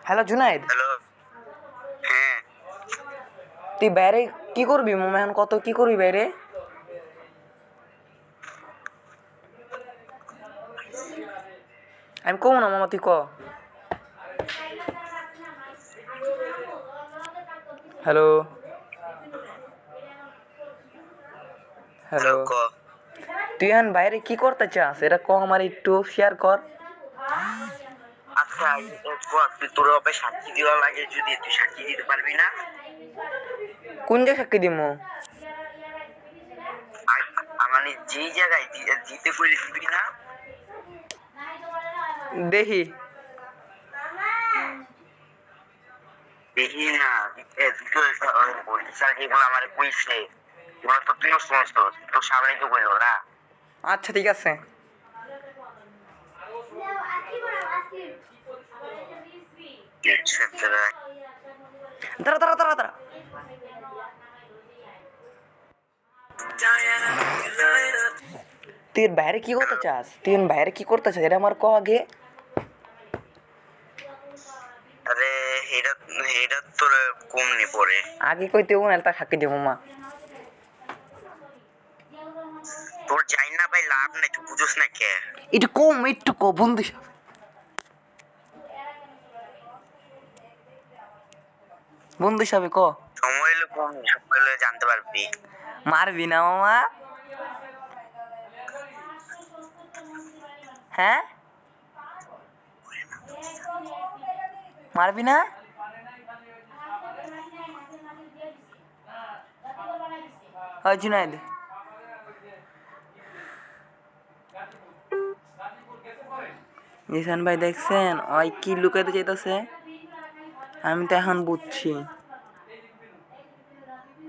Hello Junaid, hello. হ্যাঁ, তুই বাইরে কি করবি? মামা এখন কত কি করবি বাইরে? আমি কম না মামা, তুই ক। হ্যালো হ্যালো, হ্যালো ক। তুই এখন বাইরে কি করতে চাস এটা ক, আমার একটু শেয়ার কর। আচ্ছা, তুই তোর বাপে সাক্ষী দেওয়া লাগে, যদি তুই সাক্ষী দিতে পারবি না? কোন যে সাক্ষী দিমু? মানে যেই জায়গায় দিতে কইলে দিবি না? দেখি দেখি না, এগুলো আমার কইছে, এগুলো তো তুইও শুনছ, তোর সামনে তো কইলো না। আচ্ছা ঠিক আছে। দাঁড়া দাঁড়া দাঁড়া দাঁড়া, তুই বাইরে কি করতে চাস? তুই বাইরে কি করতে চাস এটা আমার ক আগে। আরে এটা এটা তোর কমনি পড়ে। আগে কইতে ও নাহলে তা সাক্ষী দিব মা। তোর যাই না ভাই, লাভ নাই, তুই বুঝোস না কে। একটু কম, একটু ক বন্ধু, বন্ধু হিসাবে ক। সময় হলে কম, সময় হলে জানতে পারবি। মারবি না মামা? হ্যাঁ মারবি না? ওই জুনাইদ, জিসান ভাই দেখছেন ওই কি লুকাইতে চাইতেছে? আমি তো এখন বুঝছি।